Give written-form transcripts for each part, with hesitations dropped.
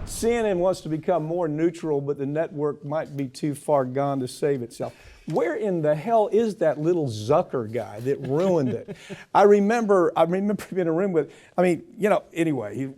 CNN wants to become more neutral, but the network might be too far gone to save itself. Where in the hell is that little Zucker guy that ruined it? I remember being in a room with, anyway,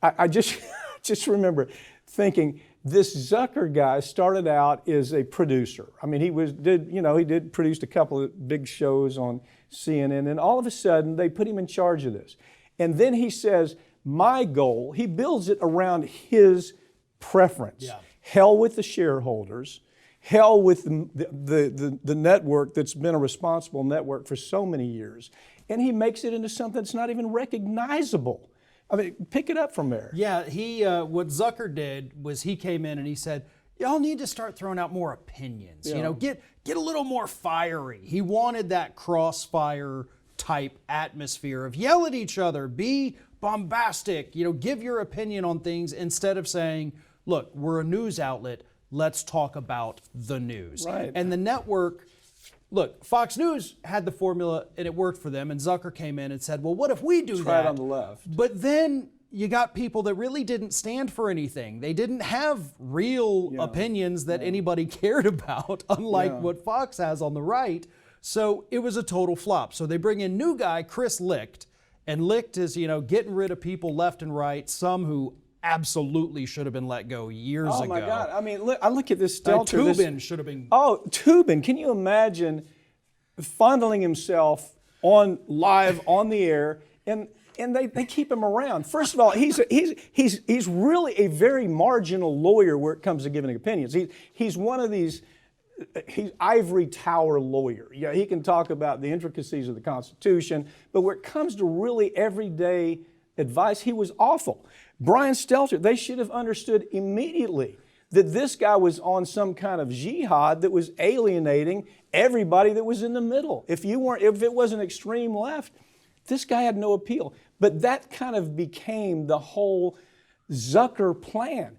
I just remember thinking, this Zucker guy started out as a producer. I mean, he did produce a couple of big shows on CNN, and all of a sudden they put him in charge of this. And then he says, my goal, he builds it around his preference. Yeah. Hell with the shareholders, hell with the network that's been a responsible network for so many years. And he makes it into something that's not even recognizable. I mean, pick it up from there. Yeah, what Zucker did was he came in and he said, y'all need to start throwing out more opinions. Yeah. Get a little more fiery. He wanted that crossfire type atmosphere of yell at each other, be bombastic, give your opinion on things instead of saying, look, we're a news outlet, let's talk about the news. Right. And the network, look, Fox News had the formula and it worked for them, and Zucker came in and said, well, what if we do that? Try it on the left. But then you got people that really didn't stand for anything. They didn't have real opinions that anybody cared about, unlike what Fox has on the right. So it was a total flop. So they bring in new guy, Chris Licht, and Licht is, getting rid of people left and right, some who absolutely should have been let go years ago. Oh my God. I mean, I look at this Stelter. Toobin should have been. Oh, Toobin. Can you imagine fondling himself live on the air, and they keep him around? First of all, he's really a very marginal lawyer where it comes to giving opinions. He's one of these. He's ivory tower lawyer. Yeah, he can talk about the intricacies of the Constitution, but where it comes to really everyday advice, he was awful. Brian Stelter, they should have understood immediately that this guy was on some kind of jihad that was alienating everybody that was in the middle. If it wasn't extreme left, this guy had no appeal. But that kind of became the whole Zucker plan.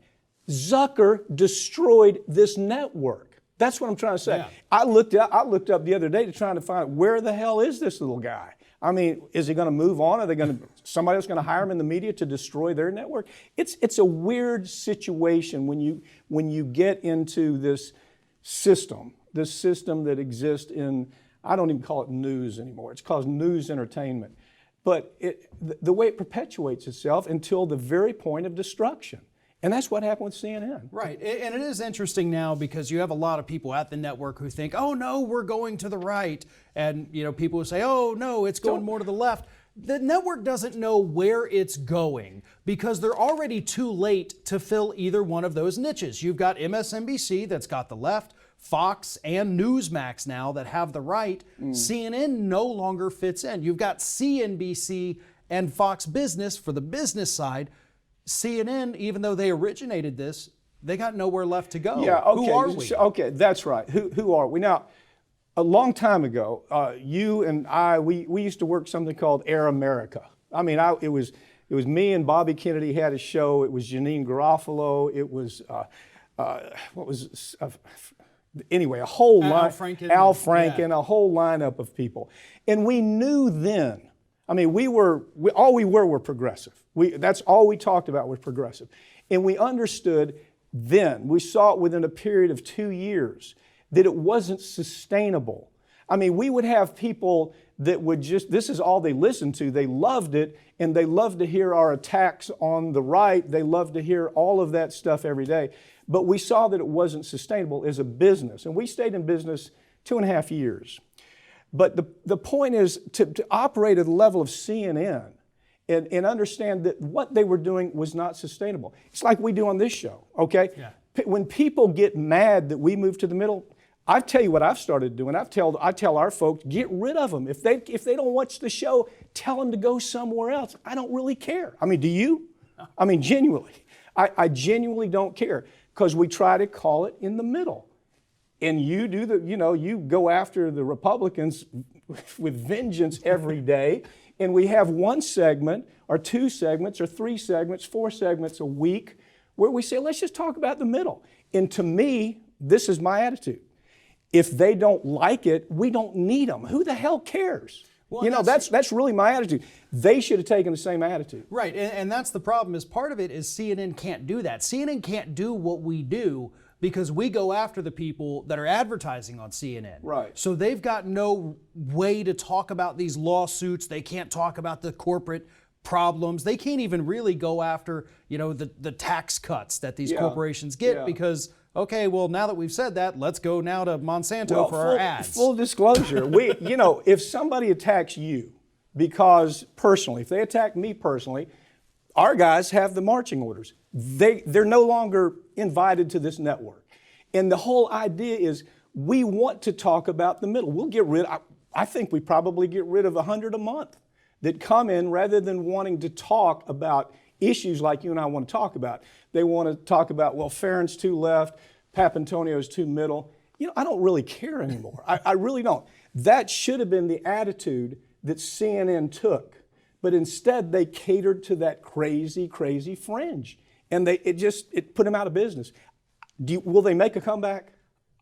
Zucker destroyed this network. That's what I'm trying to say. Yeah. I looked up the other day to try to find out where the hell is this little guy? I mean, is he going to move on? Are they somebody else going to hire him in the media to destroy their network? It's a weird situation when you get into this system that exists in, I don't even call it news anymore. It's called news entertainment. But the way it perpetuates itself until the very point of destruction. And that's what happened with CNN. Right. And it is interesting now because you have a lot of people at the network who think, oh, no, we're going to the right. And, people who say, oh, no, it's going more to the left. The network doesn't know where it's going because they're already too late to fill either one of those niches. You've got MSNBC that's got the left, Fox and Newsmax now that have the right. CNN no longer fits in. You've got CNBC and Fox Business for the business side. CNN, even though they originated this, they got nowhere left to go. Yeah, okay. Who are we? Okay, that's right. Who are we? Now, a long time ago, you and I, we used to work something called Air America. I mean, it was me and Bobby Kennedy had a show. It was Janine Garofalo. It was, anyway, a whole line. Al Franken, a whole lineup of people. And we knew then, I mean, all we were progressive. That's all we talked about was progressive. And we understood then, we saw it within a period of 2 years, that it wasn't sustainable. I mean, we would have people that would this is all they listened to. They loved it, and they loved to hear our attacks on the right. They loved to hear all of that stuff every day. But we saw that it wasn't sustainable as a business. And we stayed in business 2.5 years. But the point is to operate at the level of CNN and understand that what they were doing was not sustainable. It's like we do on this show, okay? Yeah. When people get mad that we move to the middle, I tell you what I've started doing. I tell our folks, get rid of them. If they don't watch the show, tell them to go somewhere else. I don't really care. I mean, do you? I mean, genuinely. I genuinely don't care because we try to call it in the middle. And you do you go after the Republicans with vengeance every day. And we have one segment or 2 segments or 3 segments, 4 segments a week where we say, let's just talk about the middle. And to me, this is my attitude. If they don't like it, we don't need them. Who the hell cares? Well, you know, that's really my attitude. They should have taken the same attitude. Right, and that's the problem. Is part of it is CNN can't do that. CNN can't do what we do because we go after the people that are advertising on CNN. Right. So they've got no way to talk about these lawsuits. They can't talk about the corporate problems. They can't even really go after, you know, the tax cuts that these corporations get because, okay, well, now that we've said that, let's go now to Monsanto for our ads. Full disclosure, you know, if somebody attacks you because personally, if they attack me personally, our guys have the marching orders. They're no longer invited to this network. And the whole idea is we want to talk about the middle. We'll get rid, I think we probably get rid of 100 a month that come in rather than wanting to talk about issues like you and I want to talk about. They want to talk about, well, Farron's too left, Papantonio's too middle. You know, I don't really care anymore. I really don't. That should have been the attitude that CNN took. But instead, they catered to that crazy, crazy fringe. And it put them out of business. Will they make a comeback?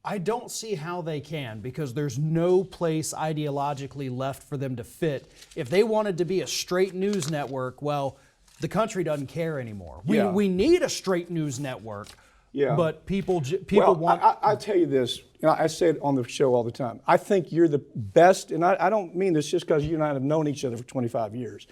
I don't see how they can because there's no place ideologically left for them to fit. If they wanted to be a straight news network, well, the country doesn't care anymore. We need a straight news network, but people want... I'll tell you this. You know, I say it on the show all the time. I think you're the best, and I don't mean this just because you and I have known each other for 25 years.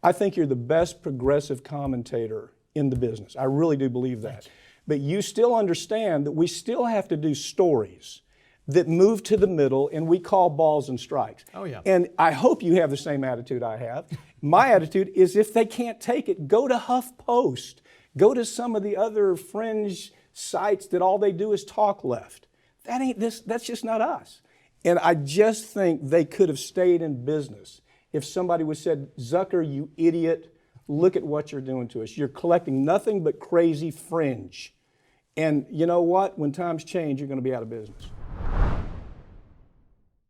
I think you're the best progressive commentator in the business. I really do believe that. But you still understand that we still have to do stories that move to the middle and we call balls and strikes. Oh, yeah. And I hope you have the same attitude I have. My attitude is if they can't take it, go to HuffPost. Go to some of the other fringe sites that all they do is talk left. That's just not us. And I just think they could have stayed in business if somebody would have said, Zucker, you idiot, look at what you're doing to us. You're collecting nothing but crazy fringe. And you know what? When times change, you're going to be out of business.